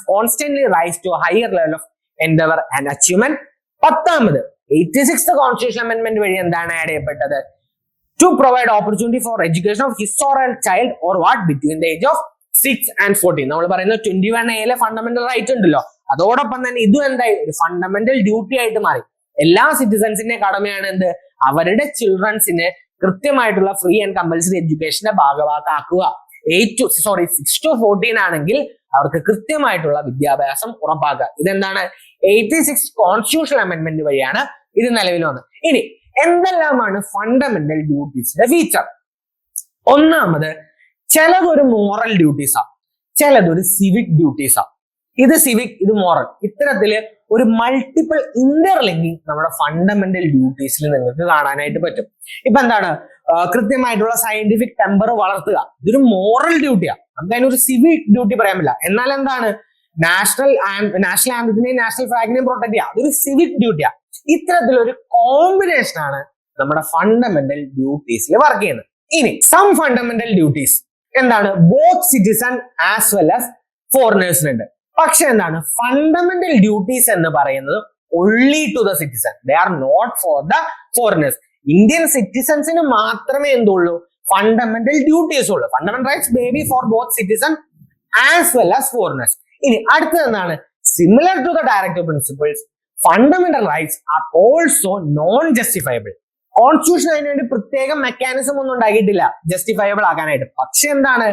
constantly rise to higher level of endeavour and achievement. 10, 86th constitution amendment വഴി എന്താണ് ആഡ് ചെയ്യപ്പെട്ടത്? To provide opportunity for education of his or her child or what between the age of 6 and 14. നമ്മൾ പറയുന്ന 21A fundamental right ഉണ്ടല്ലോ, അതോടൊപ്പം തന്നെ ഇതും എന്തായി ഒരു ഫണ്ടമെന്റൽ ഡ്യൂട്ടി ആയിട്ട് മാറി. എല്ലാ സിറ്റിസൺസിന്റെ കടമയാണ് എന്ത്? അവരുടെ ചിൽഡ്രൻസിന് കൃത്യമായിട്ടുള്ള ഫ്രീ ആൻഡ് കമ്പൽസറി എഡ്യൂക്കേഷന്റെ ഭാഗമാക്കുക. 6 to 14 ആണെങ്കിൽ അവർക്ക് കൃത്യമായിട്ടുള്ള വിദ്യാഭ്യാസം ഉറപ്പാക്കുക. ഇതെന്താണ്? 86 കോൺസ്റ്റിറ്റ്യൂഷണൽ അമെന്റ്മെന്റ് വഴിയാണ് ഇത് നിലവിൽ വന്നത്. ഇനി എന്തെല്ലാമാണ് ഫണ്ടമെന്റൽ ഡ്യൂട്ടീസിന്റെ ഫീച്ചർ? ഒന്നാമത്, ചിലതൊരു മോറൽ ഡ്യൂട്ടീസാ, ചിലതൊരു സിവിക് ഡ്യൂട്ടീസാ. ഇത് സിവിക്, ഇത് മോറൽ, ഇത്തരത്തില് ഒരു മൾട്ടിപ്പിൾ ഇന്റർലിങ്കിങ് നമ്മുടെ ഫണ്ടമെന്റൽ ഡ്യൂട്ടീസിൽ നിങ്ങൾക്ക് കാണാനായിട്ട് പറ്റും. ഇപ്പൊ എന്താണ്? കൃത്യമായിട്ടുള്ള സയന്റിഫിക് ടെമ്പർ വളർത്തുക, ഇതൊരു മോറൽ ഡ്യൂട്ടിയാ, നമുക്ക് അതിനൊരു സിവിക് ഡ്യൂട്ടി പറയാൻ പറ്റില്ല. എന്നാൽ എന്താണ്? നാഷണൽ ആന്തത്തിനെയും നാഷണൽ ഫ്ലാഗിനെയും പ്രൊട്ടക്ട് ചെയ്യുക, അതൊരു സിവിക് ഡ്യൂട്ടിയാ. ഇത്തരത്തിലൊരു കോമ്പിനേഷൻ ആണ് നമ്മുടെ ഫണ്ടമെന്റൽ ഡ്യൂട്ടീസിൽ വർക്ക് ചെയ്യുന്നത്. ഇനി സം ഫണ്ടമെന്റൽ ഡ്യൂട്ടീസ് എന്താണ്? Both citizen as well as ഫോറിനേഴ്സിനുണ്ട്. പക്ഷെ എന്താണ്? ഫണ്ടമെന്റൽ ഡ്യൂട്ടീസ് എന്ന് പറയുന്നത് only to the citizen, they are not for the foreigners. Indian സിറ്റിസൺസിന് മാത്രമേ എന്തുള്ളൂ? ഫണ്ടമെന്റൽ ഡ്യൂട്ടീസ് ഉള്ളൂ. Fundamental rights may be for both citizen as well as foreigners. ഇനി അടുത്തത് എന്താണ്? Similar to the directive principles, fundamental rights are also non justifiable. Constitution അതിനുവേണ്ടി പ്രത്യേകം mechanism ഒന്നും ഉണ്ടാക്കിയിട്ടില്ല ജസ്റ്റിഫയബിൾ ആക്കാനായിട്ട്. പക്ഷെ എന്താണ്?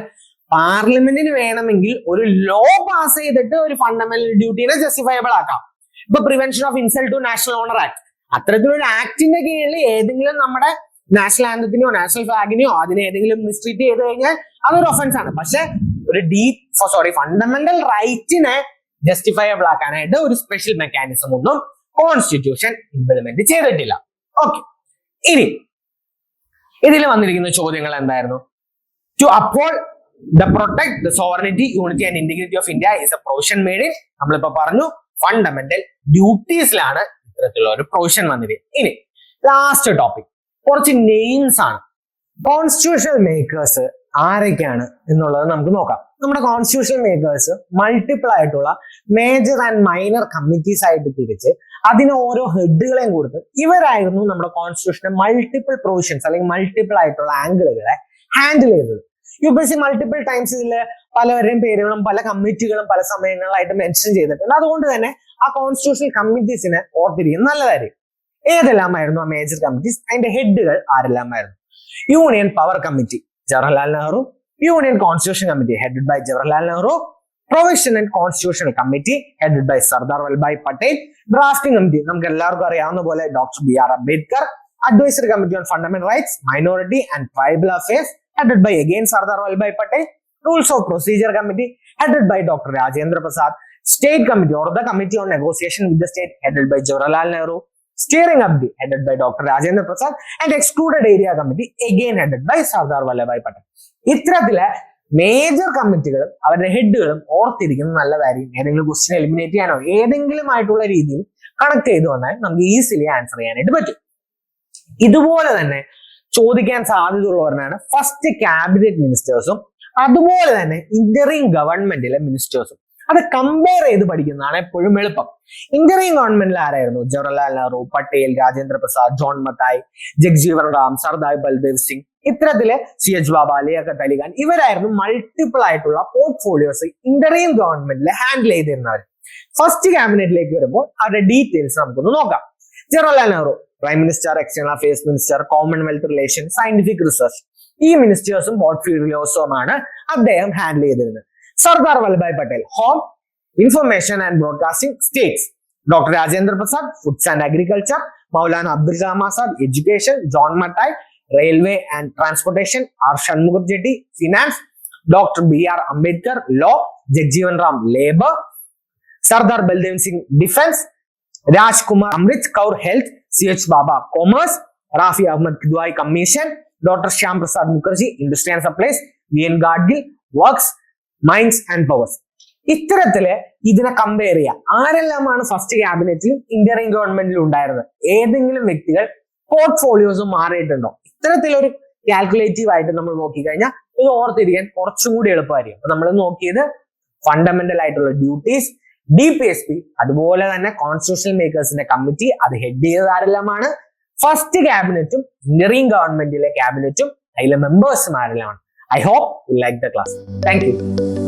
പാർലമെന്റിന് വേണമെങ്കിൽ ഒരു ലോ പാസ് ചെയ്തിട്ട് ഒരു ഫണ്ടമെന്റൽ ഡ്യൂട്ടീനെ ജസ്റ്റിഫയബിൾ ആക്കാം. ഇപ്പൊ prevention of insult to national honour act, അത്തരത്തിലൊരു ആക്ടിന്റെ കീഴിൽ ഏതെങ്കിലും നമ്മുടെ നാഷണൽ ആന്തത്തിനെയോ നാഷണൽ ഫ്ലാഗിനെയോ അതിനെ ഏതെങ്കിലും മിസ്ട്രീറ്റ് ചെയ്ത് കഴിഞ്ഞാൽ അതൊരു ഒഫൻസ് ആണ്. പക്ഷെ ഒരു ഫണ്ടമെന്റൽ റൈറ്റിനെ ജസ്റ്റിഫയബിൾ ആക്കാനായിട്ട് ഒരു സ്പെഷ്യൽ മെക്കാനിസം ഒന്നും കോൺസ്റ്റിറ്റ്യൂഷൻ ഇംപ്ലിമെന്റ് ചെയ്തിട്ടില്ല. ഓക്കെ, ഇനി ഇതിൽ വന്നിരിക്കുന്ന ചോദ്യങ്ങൾ എന്തായിരുന്നു? To uphold the protect the sovereignty, unity and integrity of India is a provision made in, നമ്മളിപ്പോ പറഞ്ഞു, ഫണ്ടമെന്റൽ ഡ്യൂട്ടീസിലാണ് ഇത്തരത്തിലുള്ള ഒരു പ്രൊവിഷൻ വന്നിരിക്കുന്നത്. ഇനി ലാസ്റ്റ് ടോപ്പിക് കുറച്ച് നെയിംസ് ആണ്. കോൺസ്റ്റിറ്റ്യൂഷണൽ മേക്കേഴ്സ് ആരൊക്കെയാണ് എന്നുള്ളത് നമുക്ക് നോക്കാം. നമ്മുടെ കോൺസ്റ്റിറ്റ്യൂഷണൽ മേക്കേഴ്സ് മൾട്ടിപ്പിൾ ആയിട്ടുള്ള മേജർ ആൻഡ് മൈനർ കമ്മിറ്റീസ് ആയിട്ട് തിരിച്ച് അതിന് ഓരോ ഹെഡുകളെയും കൊടുത്ത് ഇവരായിരുന്നു നമ്മുടെ കോൺസ്റ്റിറ്റ്യൂഷന്റെ മൾട്ടിപ്പിൾ പ്രൊവിഷൻസ് അല്ലെങ്കിൽ മൾട്ടിപ്പിൾ ആയിട്ടുള്ള ആംഗിളുകളെ ഹാൻഡിൽ ചെയ്തത്. UPSC മൾട്ടിപ്പിൾ ടൈംസ് ഇതിൽ പലവരുടെയും പേരുകളും പല കമ്മിറ്റികളും പല സമയങ്ങളിലായിട്ട് മെൻഷൻ ചെയ്തിട്ടുണ്ട്. അതുകൊണ്ട് തന്നെ ആ കോൺസ്റ്റിറ്റ്യൂഷണൽ കമ്മിറ്റീസിനെ ഓർത്തിരിക്കുന്നത് നല്ലതായിരിക്കും. ഏതെല്ലാമായിരുന്നു ആ മേജർ കമ്മിറ്റീസ്, അതിന്റെ ഹെഡുകൾ ആരെല്ലാമായിരുന്നു? Union power committee Jawaharlal Nehru, union constitution committee headed by Jawaharlal Nehru, provision and constitutional committee headed by Sardar Vallabhbhai Patel, drafting committee നമുക്ക് എല്ലാവർക്കും അറിയാവുന്ന പോലെ doctor BR Ambedkar, advisory committee on fundamental rights, minority and tribal affairs headed by again Sardar Vallabhbhai Patel, Rules of Procedure Committee headed by Dr. Rajendra Prasad, State Committee or the Committee on Negotiation with the State headed by Jawaharlal Nehru, Steering Committee headed by Dr. Rajendra Prasad and Excluded Area Committee again headed by Sardar Vallabhbhai Patel. ഇത്തരത്തിലെ major കമ്മിറ്റികളും അവരുടെ ഹെഡുകളും ഓർത്തിരിക്കുന്നത് നല്ലതായിരിക്കും. ഏതെങ്കിലും question eliminate ചെയ്യാനോ ഏതെങ്കിലും ആയിട്ടുള്ള രീതിയിൽ കണക്ട് ചെയ്തു വന്നാൽ നമുക്ക് ഈസിലി ആൻസർ ചെയ്യാനായിട്ട് പറ്റും. ഇതുപോലെ തന്നെ ചോദിക്കാൻ സാധ്യതയുള്ളവരാണ് ഫസ്റ്റ് ക്യാബിനറ്റ് മിനിസ്റ്റേഴ്സും അതുപോലെ തന്നെ ഇന്ററിം ഗവൺമെന്റിലെ മിനിസ്റ്റേഴ്സും. അത് കമ്പയർ ചെയ്ത് പഠിക്കുന്നതാണ് എപ്പോഴും എളുപ്പം. ഇന്ററിം ഗവൺമെന്റിൽ ആരായിരുന്നു? ജവഹർലാൽ നെഹ്റു, പട്ടേൽ, രാജേന്ദ്ര പ്രസാദ്, ജോൺ മത്തായി, ജഗ്ജീവൻ റാം, സർദാർ ബൽദേവ് സിംഗ്, ഇത്തരത്തിലെ CH ബാബ, ലിയാഖത്ത് അലി ഖാൻ, ഇവരായിരുന്നു മൾട്ടിപ്പിൾ ആയിട്ടുള്ള പോർട്ട്ഫോളിയോസ് ഇന്ററിം ഗവൺമെന്റിൽ ഹാൻഡിൽ ചെയ്തിരുന്നവർ. ഫസ്റ്റ് ക്യാബിനറ്റിലേക്ക് വരുമ്പോൾ അവരുടെ ഡീറ്റെയിൽസ് നമുക്കൊന്ന് നോക്കാം. Jawaharlal Nehru prime minister, external affairs minister, Commonwealth relation, scientific research, ഈ മിനിസ്റ്റേഴ്സും പോർട്ട്ഫോളിയോസുമാണ് അദ്ദേഹം ഹാൻഡിൽ ചെയ്തിരുന്നത്. Sardar Vallabhbhai Patel home, information and broadcasting, States. Doctor Rajendra Prasad foods and agriculture, Maulana Abdul Kalam Azad education, John Mathai railway and transportation, R Shanmukham Chetty finance, doctor BR Ambedkar law, Jagjivan Ram labour, Sardar Baldev Singh defence, Rajkumar Amrit Kaur health, CH Baba commerce, Rafi Ahmed Kidwai commission, doctor Shyam Prasad Mukherjee industry and supplies, VN Gadgil works, mines and powers. ഇത്തരത്തില് ഇതിനെ compare ചെയ്യുക. ആരെല്ലാമാണ് first ക്യാബിനറ്റിലും interim ഗവൺമെന്റിലും ഉണ്ടായിരുന്നത്? ഏതെങ്കിലും വ്യക്തികൾ portfolios മാറിയിട്ടുണ്ടോ? ഇത്തരത്തിലൊരു calculative ആയിട്ട് നമ്മൾ നോക്കിക്കഴിഞ്ഞാൽ ഇത് ഓർത്തിരിക്കാൻ കുറച്ചും കൂടി എളുപ്പമായിരിക്കും. അപ്പൊ നമ്മൾ നോക്കിയത് ഫണ്ടമെന്റൽ ആയിട്ടുള്ള ഡ്യൂട്ടീസ്, DPSP, അതുപോലെ തന്നെ കോൺസ്റ്റിറ്റ്യൂഷണൽ മേക്കേഴ്സിന്റെ കമ്മിറ്റി, അത് ഹെഡ് ചെയ്തത് ആരെല്ലാമാണ്? ഫസ്റ്റ് ക്യാബിനറ്റും ഇന്ററിം ഗവൺമെന്റിലെ ക്യാബിനറ്റും അതിലെ മെമ്പേഴ്സും ആരെല്ലാമാണ്. I hope you like the class. Thank you.